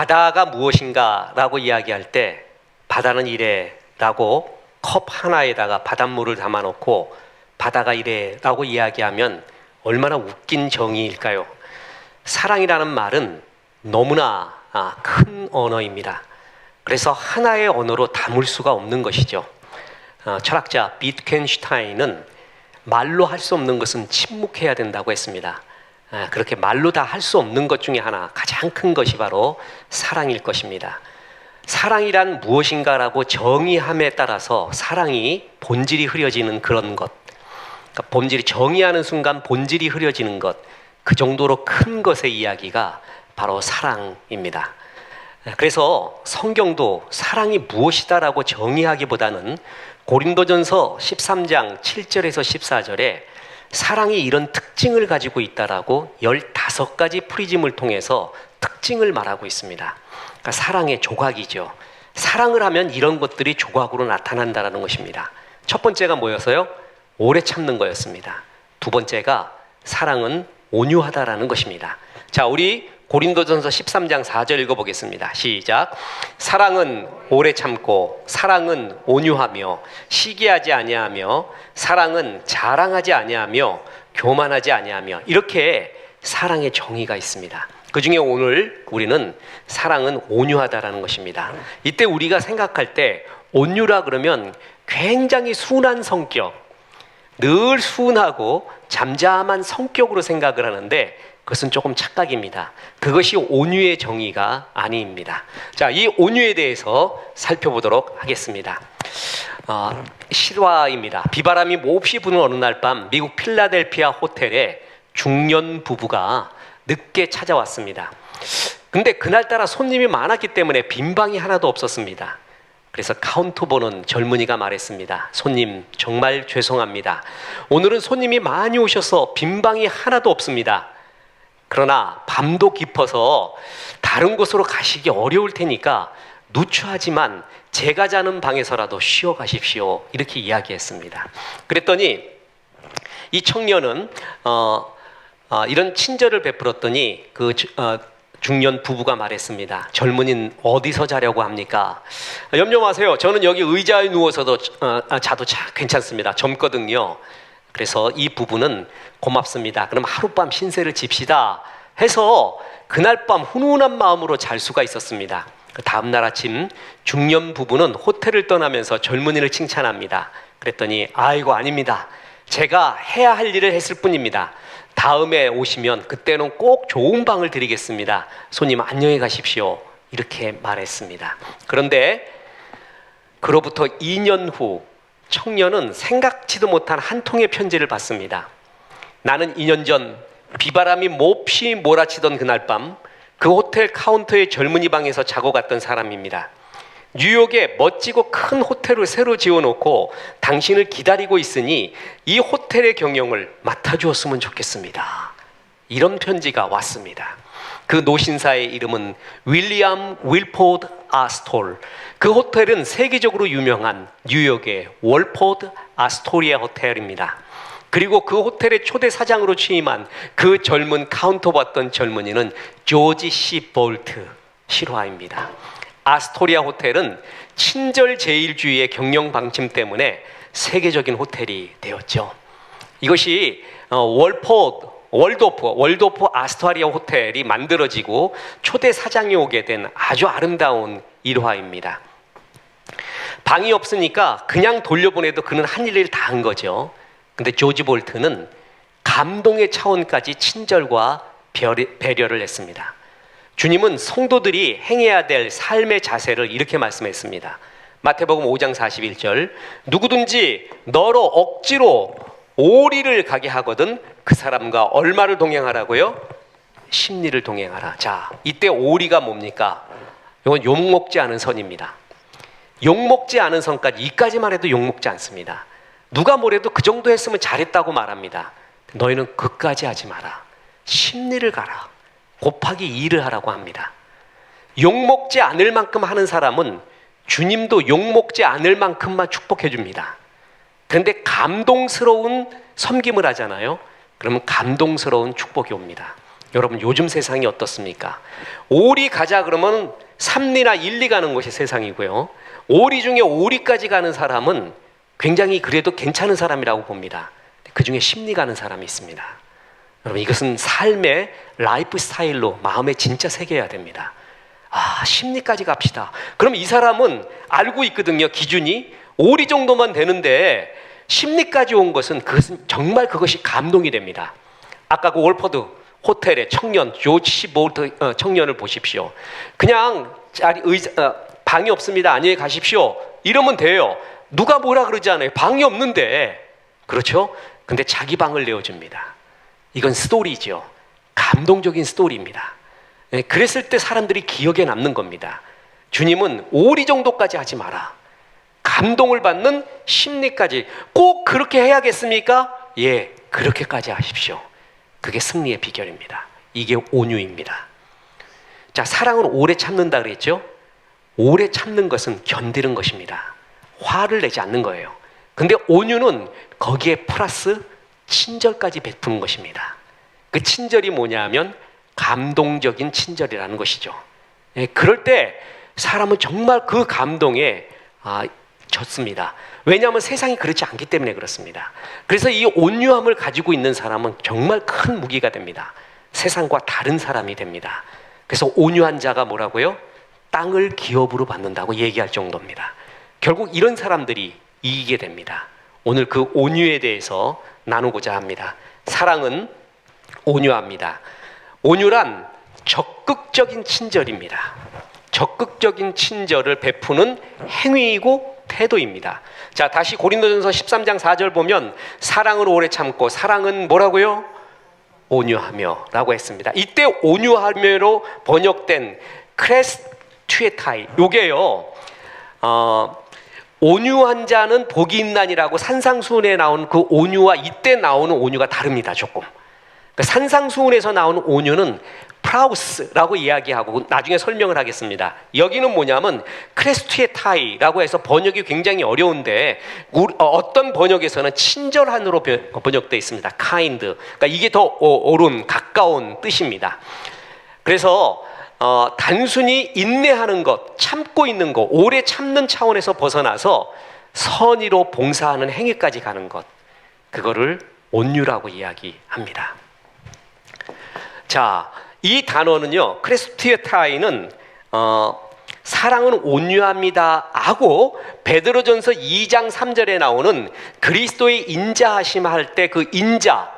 바다가 무엇인가 라고 이야기할 때 바다는 이래 라고 컵 하나에다가 바닷물을 담아놓고 바다가 이래 라고 이야기하면 얼마나 웃긴 정의일까요? 사랑이라는 말은 너무나 큰 언어입니다. 그래서 하나의 언어로 담을 수가 없는 것이죠. 철학자 비트겐슈타인은 말로 할 수 없는 것은 침묵해야 된다고 했습니다. 그렇게 말로 다 할 수 없는 것 중에 하나, 가장 큰 것이 바로 사랑일 것입니다. 사랑이란 무엇인가라고 정의함에 따라서 사랑이 본질이 흐려지는 그런 것, 그러니까 본질이 정의하는 순간 본질이 흐려지는 것, 그 정도로 큰 것의 이야기가 바로 사랑입니다. 그래서 성경도 사랑이 무엇이다라고 정의하기보다는 고린도전서 13장 7절에서 14절에 사랑이 이런 특징을 가지고 있다라고 15가지 프리즘을 통해서 특징을 말하고 있습니다. 그러니까 사랑의 조각이죠. 사랑을 하면 이런 것들이 조각으로 나타난다는 것입니다. 첫 번째가 뭐였어요? 오래 참는 거였습니다. 두 번째가 사랑은 온유하다라는 것입니다. 자, 우리 고린도전서 13장 4절 읽어보겠습니다. 시작. 사랑은 오래 참고 사랑은 온유하며 시기하지 아니하며 사랑은 자랑하지 아니하며 교만하지 아니하며, 이렇게 사랑의 정의가 있습니다. 그 중에 오늘 우리는 사랑은 온유하다라는 것입니다. 이때 우리가 생각할 때 온유라 그러면 굉장히 순한 성격, 늘 순하고 잠잠한 성격으로 생각을 하는데 그것은 조금 착각입니다. 그것이 온유의 정의가 아닙니다. 자, 이 온유에 대해서 살펴보도록 하겠습니다. 실화입니다. 비바람이 몹시 부는 어느 날 밤 미국 필라델피아 호텔에 중년 부부가 늦게 찾아왔습니다. 근데 그날따라 손님이 많았기 때문에 빈 방이 하나도 없었습니다. 그래서 카운터 보는 젊은이가 말했습니다. 손님, 정말 죄송합니다. 오늘은 손님이 많이 오셔서 빈 방이 하나도 없습니다. 그러나 밤도 깊어서 다른 곳으로 가시기 어려울 테니까 누추하지만 제가 자는 방에서라도 쉬어 가십시오. 이렇게 이야기했습니다. 그랬더니 이 청년은 이런 친절을 베풀었더니 중년 부부가 말했습니다. 젊은이는 어디서 자려고 합니까? 염려 마세요. 저는 여기 의자에 누워서도 자도 괜찮습니다. 젊거든요. 그래서 이 부부는 고맙습니다. 그럼 하룻밤 신세를 집시다 해서 그날 밤 훈훈한 마음으로 잘 수가 있었습니다. 다음 날 아침 중년 부부는 호텔을 떠나면서 젊은이를 칭찬합니다. 그랬더니 아이고 아닙니다. 제가 해야 할 일을 했을 뿐입니다. 다음에 오시면 그때는 꼭 좋은 방을 드리겠습니다. 손님 안녕히 가십시오. 이렇게 말했습니다. 그런데 그로부터 2년 후 청년은 생각지도 못한 한 통의 편지를 받습니다. 나는 2년 전 비바람이 몹시 몰아치던 그날 밤 그 호텔 카운터의 젊은이 방에서 자고 갔던 사람입니다. 뉴욕에 멋지고 큰 호텔을 새로 지어놓고 당신을 기다리고 있으니 이 호텔의 경영을 맡아주었으면 좋겠습니다. 이런 편지가 왔습니다. 그 노신사의 이름은 윌리엄 윌포드 아스톨. 그 호텔은 세계적으로 유명한 뉴욕의 월포드 아스토리아 호텔입니다. 그리고 그 호텔의 초대 사장으로 취임한 그 젊은 카운터 봤던 젊은이는 조지 C. 볼트 실화입니다. 아스토리아 호텔은 친절 제일주의의 경영 방침 때문에 세계적인 호텔이 되었죠. 이것이 월도프 아스토리아 호텔이 만들어지고 초대 사장이 오게 된 아주 아름다운 일화입니다. 방이 없으니까 그냥 돌려보내도 그는 한 일을 다 한 거죠. 근데 조지 볼트는 감동의 차원까지 친절과 배려를 했습니다. 주님은 성도들이 행해야 될 삶의 자세를 이렇게 말씀했습니다. 마태복음 5장 41절, 누구든지 너로 억지로 오리를 가게 하거든 그 사람과 얼마를 동행하라고요? 10리를 동행하라. 자, 이때 오리가 뭡니까? 이건 욕먹지 않은 선입니다. 욕먹지 않은 선까지, 이까지만 해도 욕먹지 않습니다. 누가 뭐래도 그 정도 했으면 잘했다고 말합니다. 너희는 그까지 하지 마라. 10리를 가라. 곱하기 2를 하라고 합니다. 욕먹지 않을 만큼 하는 사람은 주님도 욕먹지 않을 만큼만 축복해 줍니다. 그런데 감동스러운 섬김을 하잖아요. 그러면 감동스러운 축복이 옵니다. 여러분 요즘 세상이 어떻습니까? 오리 가자 그러면 3리나 1리 가는 것이 세상이고요. 오리 중에 5리까지 가는 사람은 굉장히 그래도 괜찮은 사람이라고 봅니다. 그 중에 10리 가는 사람이 있습니다. 여러분 이것은 삶의 라이프 스타일로 마음에 진짜 새겨야 됩니다. 10리까지 갑시다. 그럼 이 사람은 알고 있거든요. 기준이 5리 정도만 되는데 10리까지 온 것은 그것은 정말 그것이 감동이 됩니다. 아까 그 월퍼드 호텔의 청년 조지 볼트 청년을 보십시오. 그냥 방이 없습니다. 안녕히 가십시오. 이러면 돼요. 누가 뭐라 그러지 않아요. 방이 없는데. 그렇죠? 근데 자기 방을 내어줍니다. 이건 스토리죠. 감동적인 스토리입니다. 그랬을 때 사람들이 기억에 남는 겁니다. 주님은 5리 정도까지 하지 마라. 감동을 받는 심리까지 꼭 그렇게 해야겠습니까? 예, 그렇게까지 하십시오. 그게 승리의 비결입니다. 이게 온유입니다. 자, 사랑은 오래 참는다 그랬죠? 오래 참는 것은 견디는 것입니다. 화를 내지 않는 거예요. 근데 온유는 거기에 플러스 친절까지 베푸는 것입니다. 그 친절이 뭐냐 하면 감동적인 친절이라는 것이죠. 예, 그럴 때 사람은 정말 그 감동에 젖습니다. 왜냐하면 세상이 그렇지 않기 때문에 그렇습니다. 그래서 이 온유함을 가지고 있는 사람은 정말 큰 무기가 됩니다. 세상과 다른 사람이 됩니다. 그래서 온유한 자가 뭐라고요? 땅을 기업으로 받는다고 얘기할 정도입니다. 결국 이런 사람들이 이기게 됩니다. 오늘 그 온유에 대해서 나누고자 합니다. 사랑은 온유합니다. 온유란 적극적인 친절입니다. 적극적인 친절을 베푸는 행위이고 태도입니다. 자, 다시 고린도전서 13장 4절 보면 사랑을 오래 참고 사랑은 뭐라고요? 온유하며 라고 했습니다. 이때 온유하며로 번역된 크레스튜에타이 요게요 온유한 자는 복이 있나니라고 산상수훈에 나온 그 온유와 이때 나오는 온유가 다릅니다. 조금 산상수훈에서 나오는 온유는 프라우스라고 이야기하고 나중에 설명을 하겠습니다. 여기는 뭐냐면 크레스튜에타이라고 해서 번역이 굉장히 어려운데 어떤 번역에서는 친절한으로 번역되어 있습니다. kind. 그러니까 이게 더 옳은 가까운 뜻입니다. 그래서 단순히 인내하는 것, 참고 있는 것, 오래 참는 차원에서 벗어나서 선의로 봉사하는 행위까지 가는 것, 그거를 온유라고 이야기합니다. 자, 이 단어는요, 크레스튜에타이는 사랑은 온유합니다 하고 베드로전서 2장 3절에 나오는 그리스도의 인자하심 할 때 그 인자,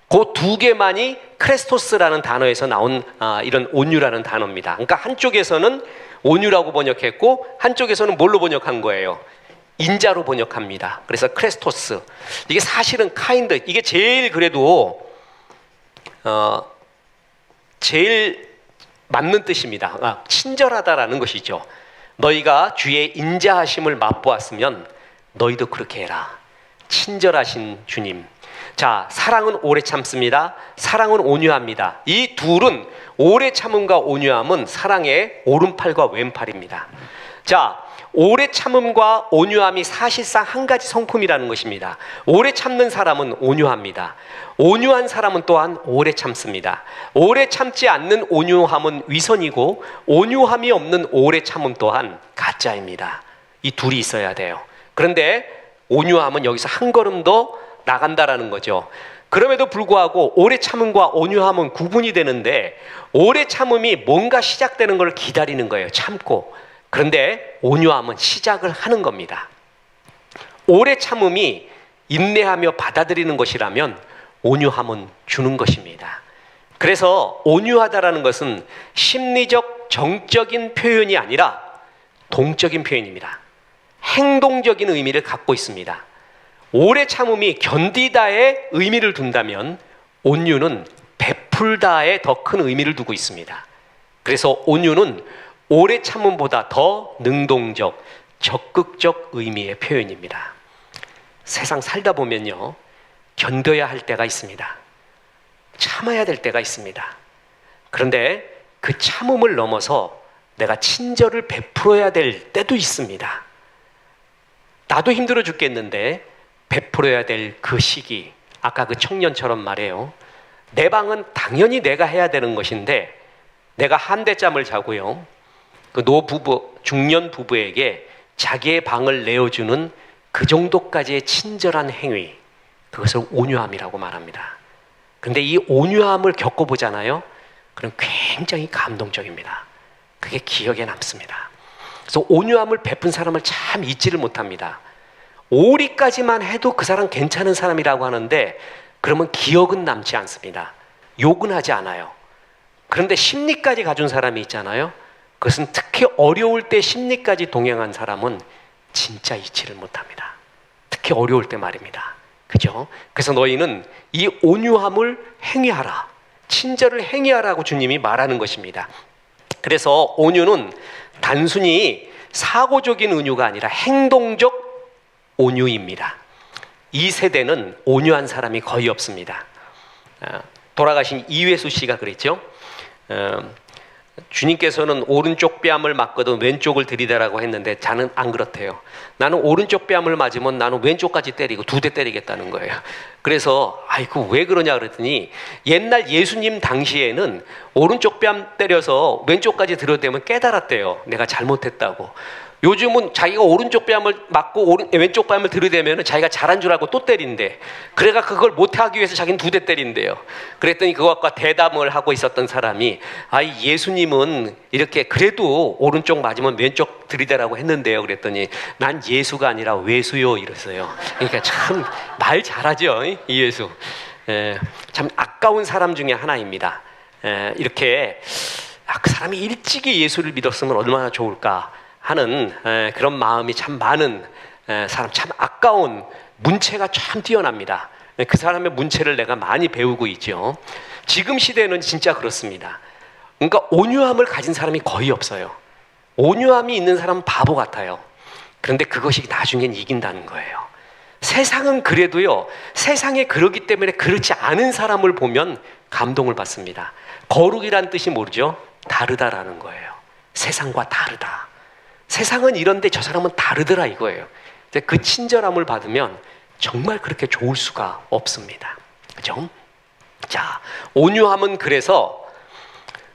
그 두 개만이 크레스토스라는 단어에서 나온 이런 온유라는 단어입니다. 그러니까 한쪽에서는 온유라고 번역했고 한쪽에서는 뭘로 번역한 거예요? 인자로 번역합니다. 그래서 크레스토스. 이게 사실은 카인드, 이게 제일 그래도 제일 맞는 뜻입니다. 친절하다라는 것이죠. 너희가 주의 인자하심을 맛보았으면 너희도 그렇게 해라. 친절하신 주님. 자, 사랑은 오래 참습니다. 사랑은 온유합니다. 이 둘은 오래 참음과 온유함은 사랑의 오른팔과 왼팔입니다. 자, 오래 참음과 온유함이 사실상 한 가지 성품이라는 것입니다. 오래 참는 사람은 온유합니다. 온유한 사람은 또한 오래 참습니다. 오래 참지 않는 온유함은 위선이고 온유함이 없는 오래 참음 또한 가짜입니다. 이 둘이 있어야 돼요. 그런데 온유함은 여기서 한 걸음 더 나간다라는 거죠. 그럼에도 불구하고 오래 참음과 온유함은 구분이 되는데 오래 참음이 뭔가 시작되는 걸 기다리는 거예요. 참고. 그런데 온유함은 시작을 하는 겁니다. 오래 참음이 인내하며 받아들이는 것이라면 온유함은 주는 것입니다. 그래서 온유하다라는 것은 심리적, 정적인 표현이 아니라 동적인 표현입니다. 행동적인 의미를 갖고 있습니다. 오래 참음이 견디다의 의미를 둔다면 온유는 베풀다에 더 큰 의미를 두고 있습니다. 그래서 온유는 오래 참음보다 더 능동적, 적극적 의미의 표현입니다. 세상 살다 보면요, 견뎌야 할 때가 있습니다. 참아야 될 때가 있습니다. 그런데 그 참음을 넘어서 내가 친절을 베풀어야 될 때도 있습니다. 나도 힘들어 죽겠는데 베풀어야 될 그 시기, 아까 그 청년처럼 말해요. 내 방은 당연히 내가 해야 되는 것인데 내가 한대짬을 자고요, 그 노부부, 중년 부부에게 자기의 방을 내어주는 그 정도까지의 친절한 행위, 그것을 온유함이라고 말합니다. 근데 이 온유함을 겪어보잖아요. 그럼 굉장히 감동적입니다. 그게 기억에 남습니다. 그래서 온유함을 베푼 사람을 참 잊지를 못합니다. 오리까지만 해도 그 사람 괜찮은 사람이라고 하는데 그러면 기억은 남지 않습니다. 욕은 하지 않아요. 그런데 심리까지 가진 사람이 있잖아요. 그것은 특히 어려울 때 심리까지 동행한 사람은 진짜 잊지를 못합니다. 특히 어려울 때 말입니다. 그죠? 그래서 너희는 이 온유함을 행위하라, 친절을 행위하라고 주님이 말하는 것입니다. 그래서 온유는 단순히 사고적인 온유가 아니라 행동적 온유입니다. 이 세대는 온유한 사람이 거의 없습니다. 돌아가신 이회수 씨가 그랬죠. 주님께서는 오른쪽 뺨을 맞거든 왼쪽을 들이대라고 했는데 저는 안 그렇대요. 나는 오른쪽 뺨을 맞으면 나는 왼쪽까지 때리고 2대 때리겠다는 거예요. 그래서 아이고 왜 그러냐 그랬더니 옛날 예수님 당시에는 오른쪽 뺨 때려서 왼쪽까지 들어대면 깨달았대요. 내가 잘못했다고. 요즘은 자기가 오른쪽 뺨을 맞고 왼쪽 뺨을 들이대면 자기가 잘한 줄 알고 또 때린대. 그래가 그걸 못하기 위해서 자기는 2대 때린대요. 그랬더니 그것과 대담을 하고 있었던 사람이 예수님은 이렇게 그래도 오른쪽 맞으면 왼쪽 들이대라고 했는데요. 그랬더니 난 예수가 아니라 외수요 이랬어요. 그러니까 참 말 잘하죠, 이 예수. 참 아까운 사람 중에 하나입니다. 이렇게 그 사람이 일찍이 예수를 믿었으면 얼마나 좋을까 하는 그런 마음이 참 많은 사람, 참 아까운 문체가 참 뛰어납니다. 그 사람의 문체를 내가 많이 배우고 있죠. 지금 시대는 진짜 그렇습니다. 그러니까 온유함을 가진 사람이 거의 없어요. 온유함이 있는 사람은 바보 같아요. 그런데 그것이 나중엔 이긴다는 거예요. 세상은 그래도요, 세상에 그러기 때문에 그렇지 않은 사람을 보면 감동을 받습니다. 거룩이란 뜻이 모르죠? 다르다라는 거예요. 세상과 다르다. 세상은 이런데 저 사람은 다르더라 이거예요. 그 친절함을 받으면 정말 그렇게 좋을 수가 없습니다. 그죠? 자, 온유함은 그래서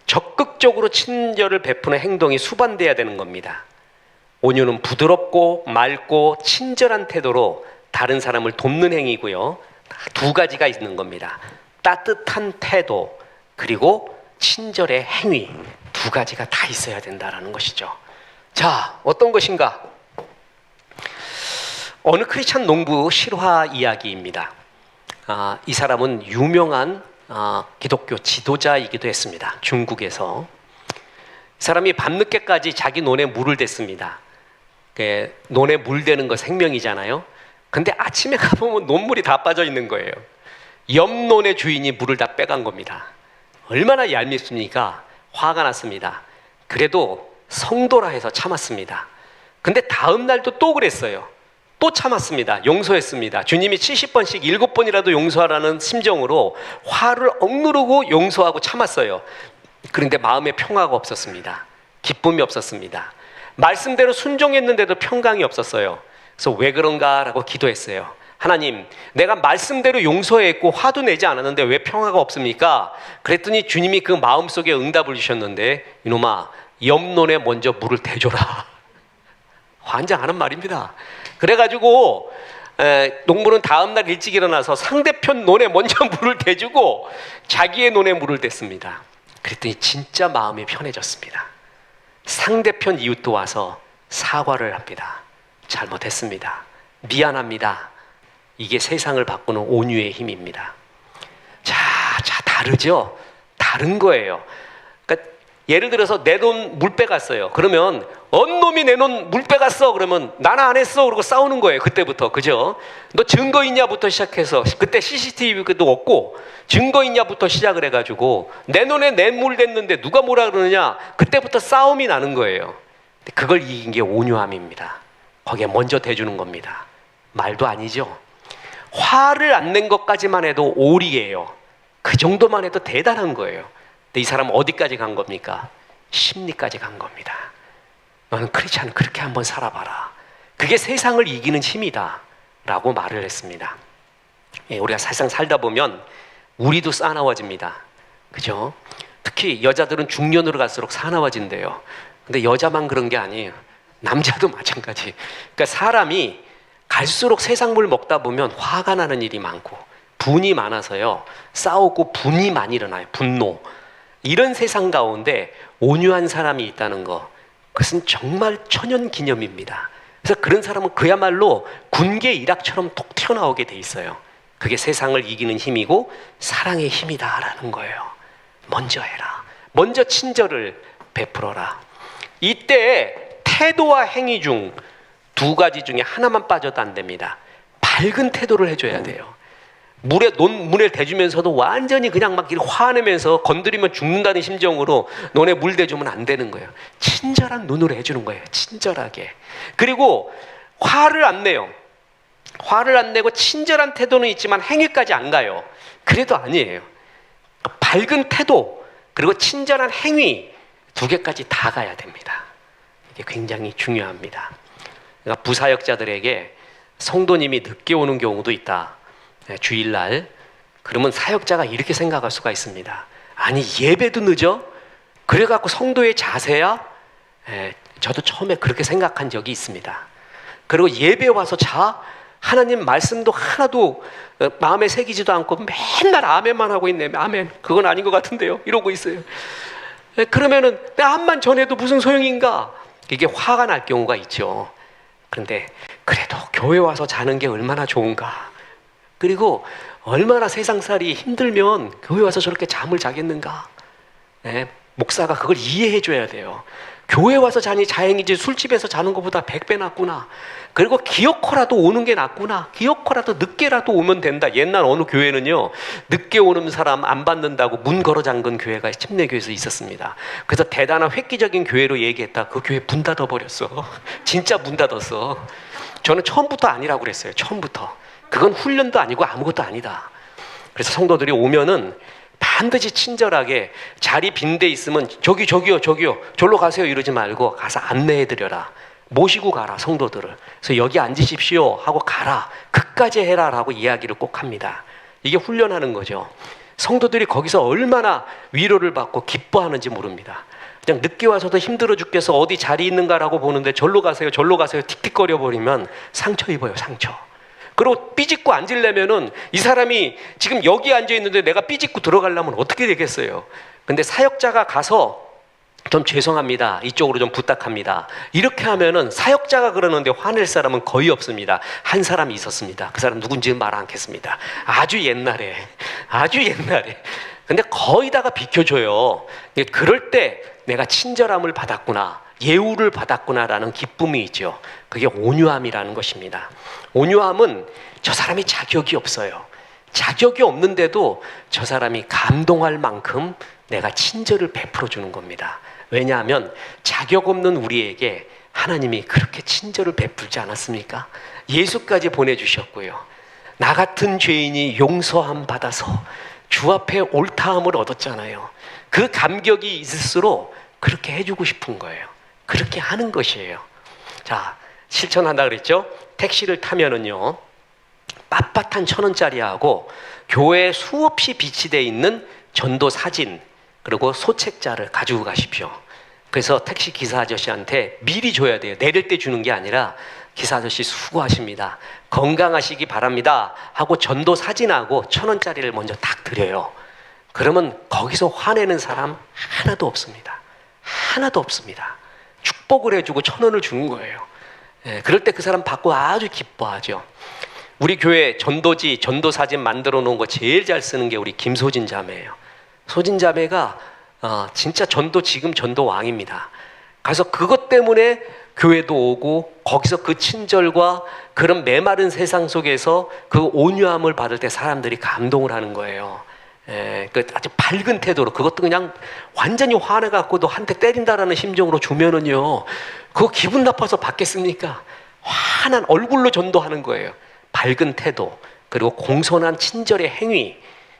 적극적으로 친절을 베푸는 행동이 수반돼야 되는 겁니다. 온유는 부드럽고 맑고 친절한 태도로 다른 사람을 돕는 행위고요. 2가지가 있는 겁니다. 따뜻한 태도 그리고 친절의 행위, 2가지가 다 있어야 된다는 것이죠. 자, 어떤 것인가? 어느 크리스찬 농부 실화 이야기입니다. 이 사람은 유명한 기독교 지도자이기도 했습니다. 중국에서. 이 사람이 밤늦게까지 자기 논에 물을 댔습니다. 논에 물 대는 거 생명이잖아요. 근데 아침에 가보면 논물이 다 빠져 있는 거예요. 옆 논의 주인이 물을 다 빼간 겁니다. 얼마나 얄밉습니까? 화가 났습니다. 그래도 성도라 해서 참았습니다. 근데 다음 날도 또 그랬어요. 또 참았습니다. 용서했습니다. 주님이 70번씩 7번이라도 용서하라는 심정으로 화를 억누르고 용서하고 참았어요. 그런데 마음에 평화가 없었습니다. 기쁨이 없었습니다. 말씀대로 순종했는데도 평강이 없었어요. 그래서 왜 그런가라고 기도했어요. 하나님, 내가 말씀대로 용서했고 화도 내지 않았는데 왜 평화가 없습니까? 그랬더니 주님이 그 마음속에 응답을 주셨는데, 이놈아, 옆논에 먼저 물을 대줘라. 환장하는 말입니다. 그래가지고 농부는 다음날 일찍 일어나서 상대편 논에 먼저 물을 대주고 자기의 논에 물을 댔습니다. 그랬더니 진짜 마음이 편해졌습니다. 상대편 이웃도 와서 사과를 합니다. 잘못했습니다. 미안합니다. 이게 세상을 바꾸는 온유의 힘입니다. 자, 다르죠? 다른 거예요. 그러니까 예를 들어서 내 돈 물 빼갔어요. 그러면 언 놈이 내 돈 물 빼갔어. 그러면 나는 안 했어. 그러고 싸우는 거예요. 그때부터. 그죠? 너 증거 있냐부터 시작해서 그때 CCTV도 없고 증거 있냐부터 시작을 해가지고 내 논에 내 물 댔는데 누가 뭐라 그러느냐. 그때부터 싸움이 나는 거예요. 그걸 이긴 게 온유함입니다. 거기에 먼저 대주는 겁니다. 말도 아니죠. 화를 안 낸 것까지만 해도 오리예요. 그 정도만 해도 대단한 거예요. 근데 이 사람은 어디까지 간 겁니까? 심리까지 간 겁니다. 너는 크리스찬 그렇게 한번 살아봐라. 그게 세상을 이기는 힘이다 라고 말을 했습니다. 우리가 세상 살다 보면 우리도 싸나워집니다. 그죠? 특히 여자들은 중년으로 갈수록 사나워진대요. 근데 여자만 그런 게 아니에요. 남자도 마찬가지. 그러니까 사람이 갈수록 세상물 먹다 보면 화가 나는 일이 많고 분이 많아서요. 싸우고 분이 많이 일어나요. 분노. 이런 세상 가운데 온유한 사람이 있다는 거, 그것은 정말 천연기념입니다. 그래서 그런 사람은 그야말로 군계 일학처럼 톡 튀어나오게 돼 있어요. 그게 세상을 이기는 힘이고 사랑의 힘이다라는 거예요. 먼저 해라. 먼저 친절을 베풀어라. 이때 태도와 행위 중 두 가지 중에 하나만 빠져도 안 됩니다. 밝은 태도를 해줘야 돼요. 문에 대주면서도 완전히 그냥 막 화내면서 건드리면 죽는다는 심정으로 논에 물 대주면 안 되는 거예요. 친절한 눈으로 해주는 거예요. 친절하게. 그리고 화를 안 내요. 화를 안 내고 친절한 태도는 있지만 행위까지 안 가요. 그래도 아니에요. 밝은 태도 그리고 친절한 행위 두 개까지 다 가야 됩니다. 이게 굉장히 중요합니다. 그러니까 부사역자들에게 성도님이 늦게 오는 경우도 있다. 주일날. 그러면 사역자가 이렇게 생각할 수가 있습니다. 아니 예배도 늦어? 그래갖고 성도의 자세야? 저도 처음에 그렇게 생각한 적이 있습니다. 그리고 예배 와서 자? 하나님 말씀도 하나도 마음에 새기지도 않고 맨날 아멘만 하고 있네. 아멘. 그건 아닌 것 같은데요. 이러고 있어요. 그러면은 내 암만 전해도 무슨 소용인가? 이게 화가 날 경우가 있죠. 그런데 그래도 교회 와서 자는 게 얼마나 좋은가? 그리고 얼마나 세상살이 힘들면 교회 와서 저렇게 잠을 자겠는가? 목사가 그걸 이해해 줘야 돼요. 교회 와서 자니 다행이지 술집에서 자는 것보다 100배 낫구나. 그리고 기어코라도 오는 게 낫구나. 기어코라도 늦게라도 오면 된다. 옛날 어느 교회는요, 늦게 오는 사람 안 받는다고 문 걸어 잠근 교회가 침례교회에서 있었습니다. 그래서 대단한 획기적인 교회로 얘기했다. 그 교회 문 닫아 버렸어. 진짜 문 닫았어. 저는 처음부터 아니라고 그랬어요. 처음부터. 그건 훈련도 아니고 아무것도 아니다. 그래서 성도들이 오면은 반드시 친절하게 자리 빈 데 있으면 저기요 절로 가세요 이러지 말고 가서 안내해드려라. 모시고 가라 성도들을. 그래서 여기 앉으십시오 하고 가라. 그까지 해라 라고 이야기를 꼭 합니다. 이게 훈련하는 거죠. 성도들이 거기서 얼마나 위로를 받고 기뻐하는지 모릅니다. 그냥 늦게 와서도 힘들어 죽겠어 어디 자리 있는가라고 보는데 절로 가세요 틱틱거려 버리면 상처 입어요. 상처. 그리고 삐짓고 앉으려면은 이 사람이 지금 여기 앉아 있는데 내가 삐짓고 들어가려면 어떻게 되겠어요? 근데 사역자가 가서 좀 죄송합니다. 이쪽으로 좀 부탁합니다. 이렇게 하면은 사역자가 그러는데 화낼 사람은 거의 없습니다. 한 사람이 있었습니다. 그 사람 누군지는 말 않겠습니다. 아주 옛날에. 근데 거의 다가 비켜줘요. 그럴 때 내가 친절함을 받았구나. 예우를 받았구나라는 기쁨이 있죠. 그게 온유함이라는 것입니다. 온유함은 저 사람이 자격이 없어요. 자격이 없는데도 저 사람이 감동할 만큼 내가 친절을 베풀어 주는 겁니다. 왜냐하면 자격 없는 우리에게 하나님이 그렇게 친절을 베풀지 않았습니까? 예수까지 보내주셨고요. 나 같은 죄인이 용서함 받아서 주 앞에 옳다함을 얻었잖아요. 그 감격이 있을수록 그렇게 해주고 싶은 거예요. 그렇게 하는 것이에요. 자, 실천한다 그랬죠? 택시를 타면은요, 빳빳한 1,000원짜리하고 교회에 수없이 비치되어 있는 전도 사진 그리고 소책자를 가지고 가십시오. 그래서 택시 기사 아저씨한테 미리 줘야 돼요. 내릴 때 주는 게 아니라 기사 아저씨 수고하십니다. 건강하시기 바랍니다. 하고 전도 사진하고 1,000원짜리를 먼저 딱 드려요. 그러면 거기서 화내는 사람 하나도 없습니다. 하나도 없습니다. 축복을 해주고 1,000원을 주는 거예요. 그럴 때 그 사람 받고 아주 기뻐하죠. 우리 교회 전도지, 전도 사진 만들어 놓은 거 제일 잘 쓰는 게 우리 김소진 자매예요. 소진 자매가 진짜 지금 전도 왕입니다. 그래서 그것 때문에 교회도 오고 거기서 그 친절과 그런 메마른 세상 속에서 그 온유함을 받을 때 사람들이 감동을 하는 거예요. 그 아주 밝은 태도로, 그것도 그냥 완전히 화내갖고도 한 대 때린다라는 심정으로 주면은요, 그거 기분 나빠서 받겠습니까? 환한 얼굴로 전도하는 거예요. 밝은 태도, 그리고 공손한 친절의 행위,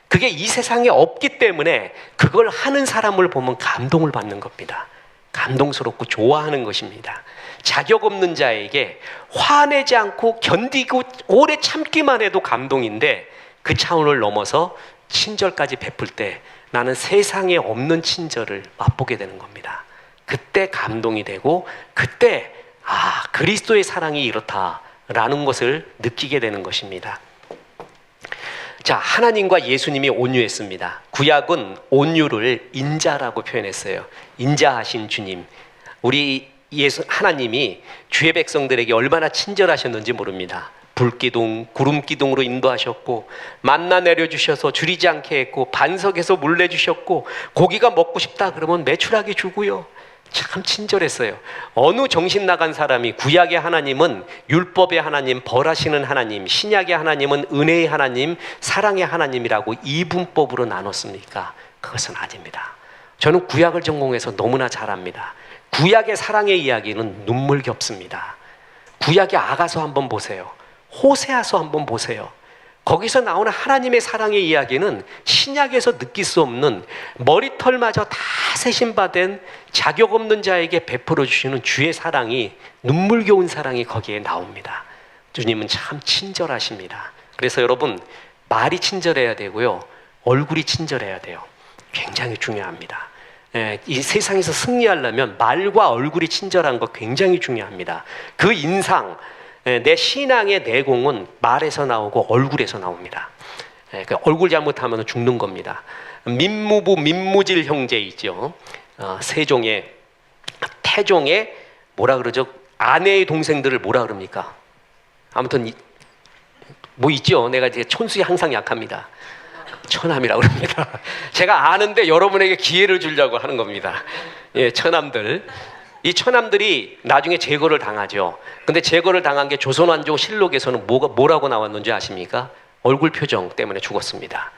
그게 이 세상에 없기 때문에 그걸 하는 사람을 보면 감동을 받는 겁니다. 감동스럽고 좋아하는 것입니다. 자격 없는 자에게 화내지 않고 견디고 오래 참기만 해도 감동인데 그 차원을 넘어서 친절까지 베풀 때 나는 세상에 없는 친절을 맛보게 되는 겁니다. 그때 감동이 되고 그때 그리스도의 사랑이 이렇다라는 것을 느끼게 되는 것입니다. 자, 하나님과 예수님이 온유했습니다. 구약은 온유를 인자라고 표현했어요. 인자하신 주님. 우리 하나님이 주의 백성들에게 얼마나 친절하셨는지 모릅니다. 불기둥, 구름기둥으로 인도하셨고 만나 내려주셔서 줄이지 않게 했고 반석에서 물 내주셨고 고기가 먹고 싶다 그러면 매출하게 주고요. 참 친절했어요. 어느 정신 나간 사람이 구약의 하나님은 율법의 하나님, 벌하시는 하나님, 신약의 하나님은 은혜의 하나님, 사랑의 하나님이라고 이분법으로 나눴습니까? 그것은 아닙니다. 저는 구약을 전공해서 너무나 잘 압니다. 구약의 사랑의 이야기는 눈물겹습니다. 구약의 아가서 한번 보세요. 호세아서 한번 보세요. 거기서 나오는 하나님의 사랑의 이야기는 신약에서 느낄 수 없는 머리털마저 다 세심받은 자격 없는 자에게 베풀어 주시는 주의 사랑이, 눈물겨운 사랑이 거기에 나옵니다. 주님은 참 친절하십니다. 그래서 여러분, 말이 친절해야 되고요, 얼굴이 친절해야 돼요. 굉장히 중요합니다. 이 세상에서 승리하려면 말과 얼굴이 친절한 거 굉장히 중요합니다. 그 인상, 내 신앙의 내공은 말에서 나오고 얼굴에서 나옵니다. 얼굴 잘못하면 죽는 겁니다. 민무부 민무질 형제 있죠. 세종의 태종의 뭐라 그러죠? 아내의 동생들을 뭐라 그럽니까? 아무튼 뭐 있죠. 내가 이제 촌수에 항상 약합니다. 처남이라고 그럽니다. 제가 아는데 여러분에게 기회를 주려고 하는 겁니다. 예, 처남들. 이 처남들이 나중에 제거를 당하죠. 근데 제거를 당한 게 조선왕조 실록에서는 뭐라고 나왔는지 아십니까? 얼굴 표정 때문에 죽었습니다.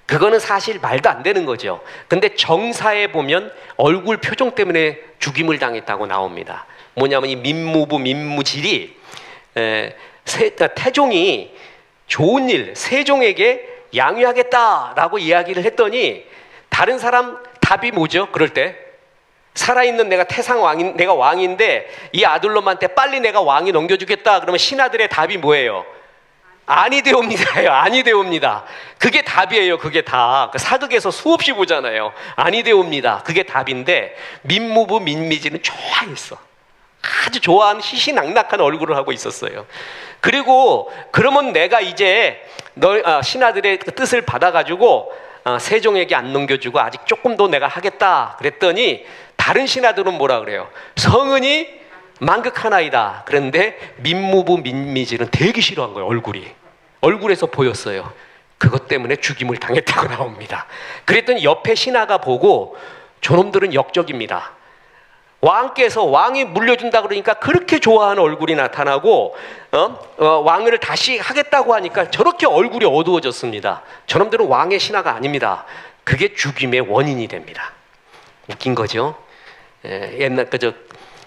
그거는 사실 말도 안 되는 거죠. 근데 정사에 보면 얼굴 표정 때문에 죽임을 당했다고 나옵니다. 뭐냐면 이 민무부 민무질이 태종이 좋은 일, 세종에게 양위하겠다라고 이야기를 했더니 다른 사람 답이 뭐죠? 그럴 때 살아있는 내가 내가 왕인데 이 아들놈한테 빨리 내가 왕위 넘겨주겠다 그러면 신하들의 답이 뭐예요? 아니되옵니다요. 아니되옵니다. 그게 답이에요. 그게 다 사극에서 수없이 보잖아요. 아니되옵니다. 그게 답인데 민무부 민미지는 좋아했어. 아주 좋아하는 희희낙낙한 얼굴을 하고 있었어요. 그리고 그러면 내가 이제 신하들의 그 뜻을 받아가지고 세종에게 안 넘겨주고 아직 조금 더 내가 하겠다 그랬더니 다른 신하들은 뭐라 그래요? 성은이 만극하나이다. 그런데 민무부 민미질은 되게 싫어한 거예요. 얼굴에서 보였어요. 그것 때문에 죽임을 당했다고 나옵니다. 그랬더니 옆에 신하가 보고 저놈들은 역적입니다. 왕께서 왕이 물려준다 그러니까 그렇게 좋아하는 얼굴이 나타나고 왕을 다시 하겠다고 하니까 저렇게 얼굴이 어두워졌습니다. 저놈들은 왕의 신하가 아닙니다. 그게 죽임의 원인이 됩니다. 웃긴 거죠. 옛날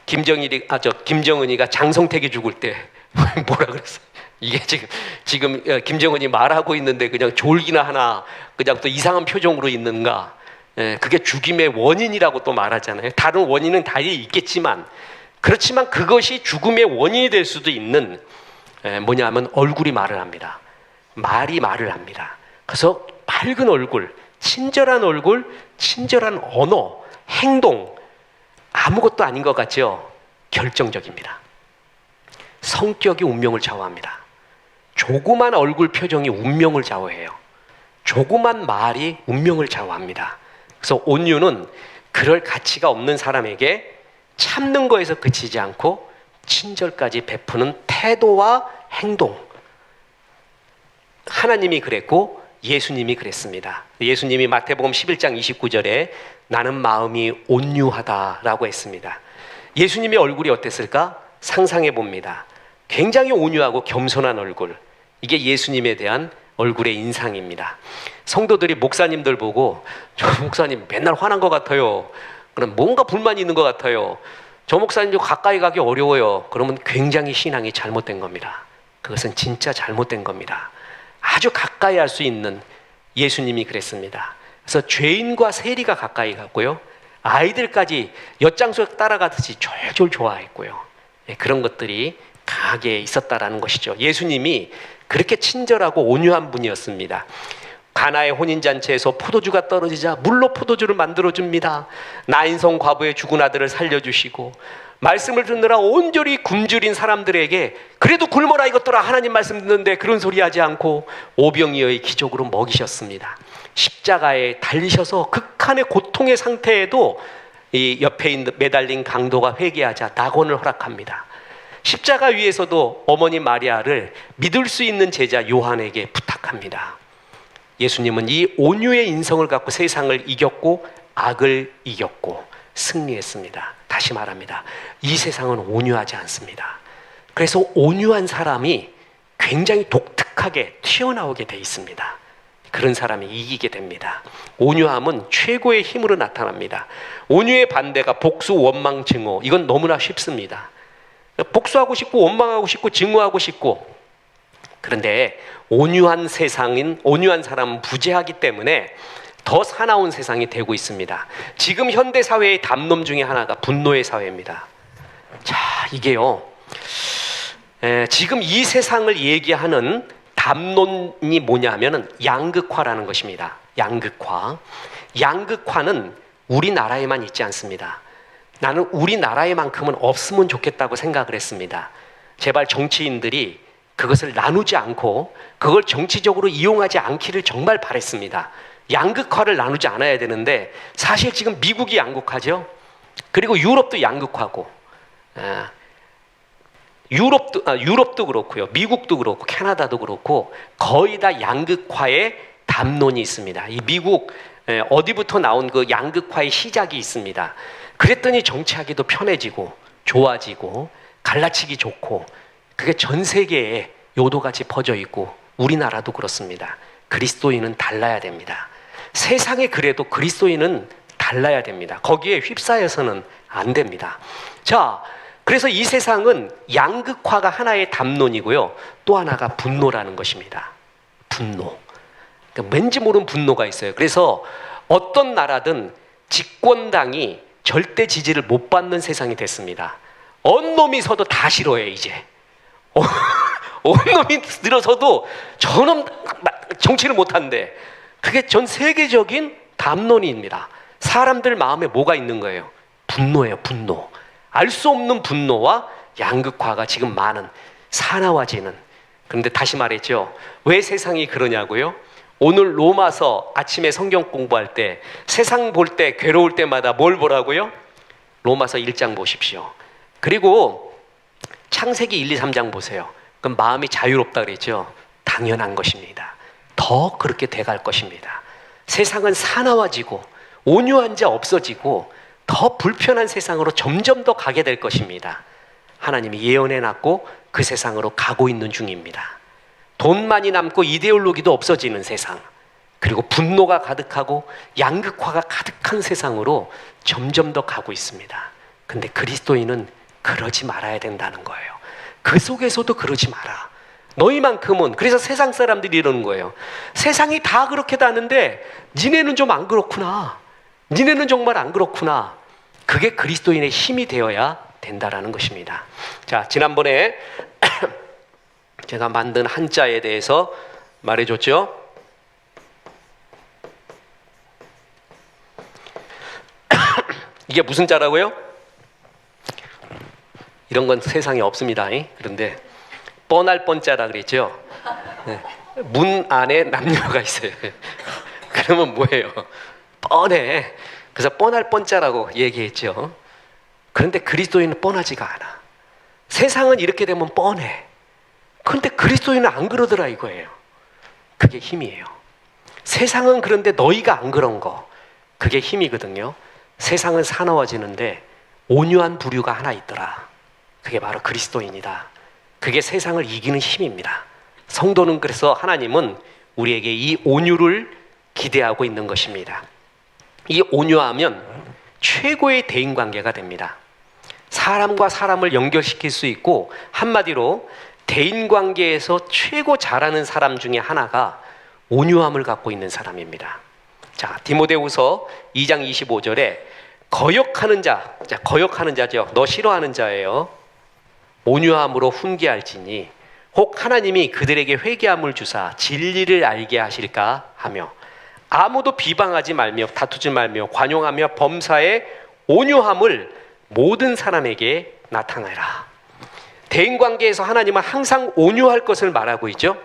김정은이가 장성택이 죽을 때 뭐라 그랬어? 이게 지금 김정은이 말하고 있는데 그냥 졸기나 하나 그냥 또 이상한 표정으로 있는가? 그게 죽임의 원인이라고 또 말하잖아요. 다른 원인은 다리 있겠지만 그렇지만 그것이 죽음의 원인이 될 수도 있는 뭐냐면 얼굴이 말을 합니다. 말이 말을 합니다. 그래서 밝은 얼굴, 친절한 언어, 행동 아무것도 아닌 것 같죠? 결정적입니다. 성격이 운명을 좌우합니다. 조그만 얼굴 표정이 운명을 좌우해요. 조그만 말이 운명을 좌우합니다. 그래서 온유는 그럴 가치가 없는 사람에게 참는 거에서 그치지 않고 친절까지 베푸는 태도와 행동. 하나님이 그랬고 예수님이 그랬습니다. 예수님이 마태복음 11장 29절에 나는 마음이 온유하다라고 했습니다. 예수님의 얼굴이 어땠을까? 상상해 봅니다. 굉장히 온유하고 겸손한 얼굴. 이게 예수님에 대한 얼굴의 인상입니다. 성도들이 목사님들 보고 저 목사님 맨날 화난 것 같아요. 그럼 뭔가 불만이 있는 것 같아요. 저 목사님도 가까이 가기 어려워요. 그러면 굉장히 신앙이 잘못된 겁니다. 그것은 진짜 잘못된 겁니다. 아주 가까이 할 수 있는 예수님이 그랬습니다. 그래서 죄인과 세리가 가까이 갔고요. 아이들까지 엿장수 따라가듯이 졸졸 좋아했고요. 그런 것들이 강하게 있었다라는 것이죠. 예수님이 그렇게 친절하고 온유한 분이었습니다. 가나의 혼인잔치에서 포도주가 떨어지자 물로 포도주를 만들어줍니다. 나인성 과부의 죽은 아들을 살려주시고, 말씀을 듣느라 온전히 굶주린 사람들에게 그래도 굶어라 이것들아 하나님 말씀 듣는데 그런 소리 하지 않고 오병이어의 기적으로 먹이셨습니다. 십자가에 달리셔서 극한의 고통의 상태에도 이 옆에 매달린 강도가 회개하자 낙원을 허락합니다. 십자가 위에서도 어머니 마리아를 믿을 수 있는 제자 요한에게 부탁합니다. 예수님은 이 온유의 인성을 갖고 세상을 이겼고 악을 이겼고 승리했습니다. 다시 말합니다. 이 세상은 온유하지 않습니다. 그래서 온유한 사람이 굉장히 독특하게 튀어나오게 돼 있습니다. 그런 사람이 이기게 됩니다. 온유함은 최고의 힘으로 나타납니다. 온유의 반대가 복수, 원망, 증오. 이건 너무나 쉽습니다. 복수하고 싶고 원망하고 싶고 증오하고 싶고, 그런데 온유한 세상인 온유한 사람은 부재하기 때문에 더 사나운 세상이 되고 있습니다. 지금 현대 사회의 담론 중에 하나가 분노의 사회입니다. 자, 이게요, 지금 이 세상을 얘기하는 담론이 뭐냐면은 양극화라는 것입니다. 양극화. 양극화는 우리나라에만 있지 않습니다. 나는 우리나라에만큼은 없으면 좋겠다고 생각을 했습니다. 제발 정치인들이 그것을 나누지 않고 그걸 정치적으로 이용하지 않기를 정말 바랬습니다. 양극화를 나누지 않아야 되는데 사실 지금 미국이 양극화죠. 그리고 유럽도 양극화고, 유럽도 그렇고요, 미국도 그렇고 캐나다도 그렇고 거의 다 양극화의 담론이 있습니다. 이 미국 어디부터 나온 그 양극화의 시작이 있습니다. 그랬더니 정치하기도 편해지고 좋아지고 갈라치기 좋고, 그게 전 세계에 요도같이 퍼져 있고 우리나라도 그렇습니다. 그리스도인은 달라야 됩니다. 세상에 그래도 그리스도인은 달라야 됩니다. 거기에 휩싸여서는 안 됩니다. 자, 그래서 이 세상은 양극화가 하나의 담론이고요, 또 하나가 분노라는 것입니다. 분노. 그러니까 왠지 모르는 분노가 있어요. 그래서 어떤 나라든 집권당이 절대 지지를 못 받는 세상이 됐습니다. 언놈이 서도 다 싫어해 이제. 언놈이 들어서도 저놈 정치를 못한대. 그게 전 세계적인 담론입니다. 사람들 마음에 뭐가 있는 거예요? 분노예요, 분노. 알 수 없는 분노와 양극화가 지금 많은, 사나워지는. 그런데 다시 말했죠. 왜 세상이 그러냐고요? 오늘 로마서 아침에 성경 공부할 때 세상 볼 때 괴로울 때마다 뭘 보라고요? 로마서 1장 보십시오. 그리고 창세기 1, 2, 3장 보세요. 그럼 마음이 자유롭다 그랬죠? 당연한 것입니다. 더 그렇게 돼갈 것입니다. 세상은 사나워지고 온유한 자 없어지고 더 불편한 세상으로 점점 더 가게 될 것입니다. 하나님이 예언해놨고 그 세상으로 가고 있는 중입니다. 돈만이 남고 이데올로기도 없어지는 세상, 그리고 분노가 가득하고 양극화가 가득한 세상으로 점점 더 가고 있습니다. 근데 그리스도인은 그러지 말아야 된다는 거예요. 그 속에서도 그러지 마라. 너희만큼은. 그래서 세상 사람들이 이러는 거예요. 세상이 다 그렇게 다는데 니네는 좀 안 그렇구나. 니네는 정말 안 그렇구나. 그게 그리스도인의 힘이 되어야 된다라는 것입니다. 자, 지난번에 제가 만든 한자에 대해서 말해줬죠. 이게 무슨 자라고요? 이런 건 세상에 없습니다. 그런데 뻔할 뻔자라 그랬죠. 문 안에 남녀가 있어요. 그러면 뭐예요? 뻔해. 그래서 뻔할 뻔자라고 얘기했죠. 그런데 그리스도인은 뻔하지가 않아. 세상은 이렇게 되면 뻔해. 그런데 그리스도인은 안 그러더라 이거예요. 그게 힘이에요. 세상은 그런데 너희가 안 그런 거, 그게 힘이거든요. 세상은 사나워지는데 온유한 부류가 하나 있더라. 그게 바로 그리스도인이다. 그게 세상을 이기는 힘입니다. 성도는, 그래서 하나님은 우리에게 이 온유를 기대하고 있는 것입니다. 이 온유하면 최고의 대인관계가 됩니다. 사람과 사람을 연결시킬 수 있고, 한마디로 대인관계에서 최고 잘하는 사람 중에 하나가 온유함을 갖고 있는 사람입니다. 자, 디모데후서 2장 25절에 거역하는 자, 거역하는 자죠. 너 싫어하는 자예요. 온유함으로 훈계할지니 혹 하나님이 그들에게 회개함을 주사 진리를 알게 하실까 하며 아무도 비방하지 말며 다투지 말며 관용하며 범사에 온유함을 모든 사람에게 나타내라. 대인관계에서 하나님은 항상 온유할 것을 말하고 있죠.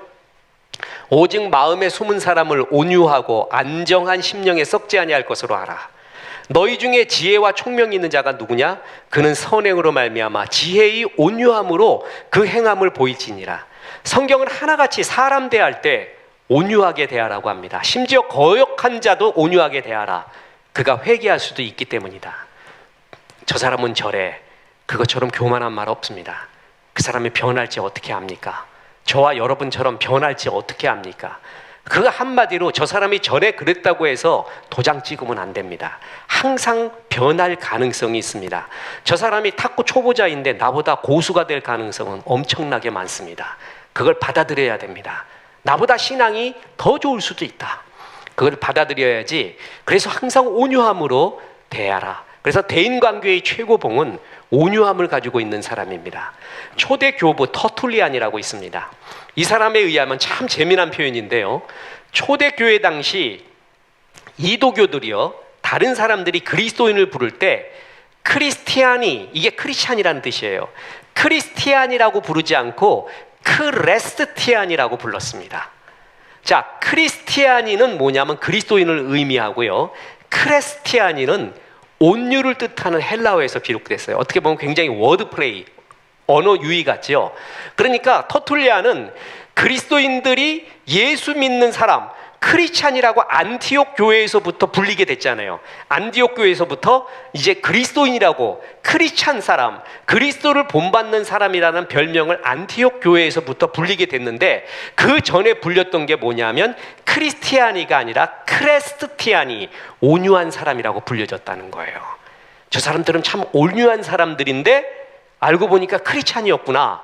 오직 마음에 숨은 사람을 온유하고 안정한 심령에 썩지 아니할 것으로 알아. 너희 중에 지혜와 총명이 있는 자가 누구냐? 그는 선행으로 말미암아 지혜의 온유함으로 그 행함을 보일지니라. 성경은 하나같이 사람 대할 때 온유하게 대하라고 합니다. 심지어 거역한 자도 온유하게 대하라. 그가 회개할 수도 있기 때문이다. 저 사람은 저래. 그것처럼 교만한 말 없습니다. 그 사람이 변할지 어떻게 압니까? 저와 여러분처럼 변할지 어떻게 압니까? 그 한마디로 저 사람이 전에 그랬다고 해서 도장 찍으면 안 됩니다. 항상 변할 가능성이 있습니다. 저 사람이 탁구 초보자인데 나보다 고수가 될 가능성은 엄청나게 많습니다. 그걸 받아들여야 됩니다. 나보다 신앙이 더 좋을 수도 있다. 그걸 받아들여야지. 그래서 항상 온유함으로 대하라. 그래서 대인관계의 최고봉은 온유함을 가지고 있는 사람입니다. 초대 교부 터툴리안이라고 있습니다. 이 사람에 의하면 참 재미난 표현인데요. 초대교회 당시 이도교들이요, 다른 사람들이 그리스도인을 부를 때 크리스티아니, 이게 크리스찬이라는 뜻이에요. 크리스티안이라고 부르지 않고 크레스티안이라고 불렀습니다. 자, 크리스티아니는 뭐냐면 그리스도인을 의미하고요, 크레스티아니는 온유를 뜻하는 헬라어에서 비롯됐어요. 어떻게 보면 굉장히 워드플레이, 언어 유희 같죠. 그러니까 터툴리안은 그리스도인들이 예수 믿는 사람, 크리스찬이라고 안티옥 교회에서부터 불리게 됐잖아요. 안티옥 교회에서부터 이제 그리스도인이라고, 크리스찬 사람, 그리스도를 본받는 사람이라는 별명을 안티옥 교회에서부터 불리게 됐는데, 그 전에 불렸던 게 뭐냐면 크리스티아니가 아니라 크레스티아니, 온유한 사람이라고 불려졌다는 거예요. 저 사람들은 참 온유한 사람들인데 알고 보니까 크리스찬이었구나.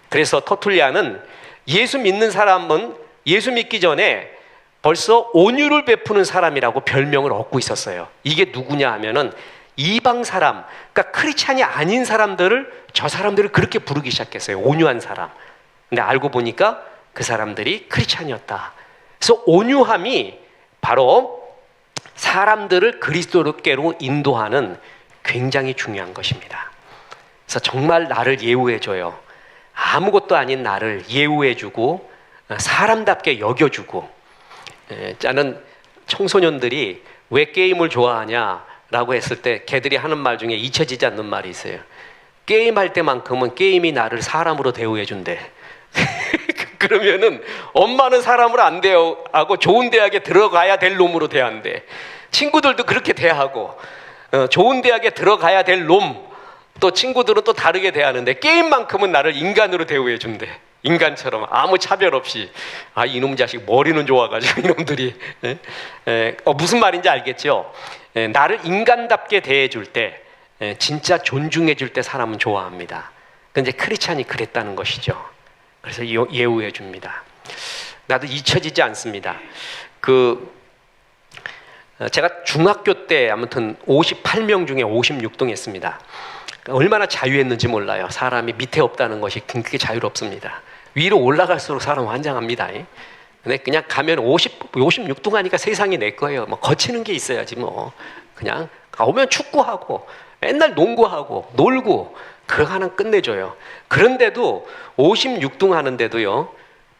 그래서 터툴리안은 예수 믿는 사람은 예수 믿기 전에 벌써 온유를 베푸는 사람이라고 별명을 얻고 있었어요. 이게 누구냐 하면은 이방 사람, 그러니까 크리스찬이 아닌 사람들을, 저 사람들을 그렇게 부르기 시작했어요. 온유한 사람. 근데 알고 보니까 그 사람들이 크리스찬이었다. 그래서 온유함이 바로 사람들을 그리스도께로 인도하는 굉장히 중요한 것입니다. 그래서 정말 나를 예우해줘요. 아무것도 아닌 나를 예우해주고 사람답게 여겨주고. 저는 청소년들이 왜 게임을 좋아하냐라고 했을 때 걔들이 하는 말 중에 잊혀지지 않는 말이 있어요. 게임할 때만큼은 게임이 나를 사람으로 대우해준대. 그러면은 엄마는 사람으로 안 대하고 좋은 대학에 들어가야 될 놈으로 대한대. 친구들도 그렇게 대하고 좋은 대학에 들어가야 될 놈, 또 친구들은 또 다르게 대하는데 게임만큼은 나를 인간으로 대우해 준대. 인간처럼 아무 차별 없이. 아, 이놈 자식 머리는 좋아가지고 이놈들이. 무슨 말인지 알겠죠? 나를 인간답게 대해줄 때, 진짜 존중해 줄 때 사람은 좋아합니다. 근데 크리스찬이 그랬다는 것이죠. 그래서 예우해 줍니다. 나도 잊혀지지 않습니다. 제가 중학교 때 아무튼 58명 중에 56등 했습니다. 얼마나 자유했는지 몰라요. 사람이 밑에 없다는 것이 그렇게 자유롭습니다. 위로 올라갈수록 사람 환장합니다. 근데 그냥 가면 56등 하니까 세상이 내 거예요. 뭐 거치는 게 있어야지 뭐. 그냥 오면 축구하고 맨날 농구하고 놀고 그거 하나 끝내줘요. 그런데도 56등 하는데도요,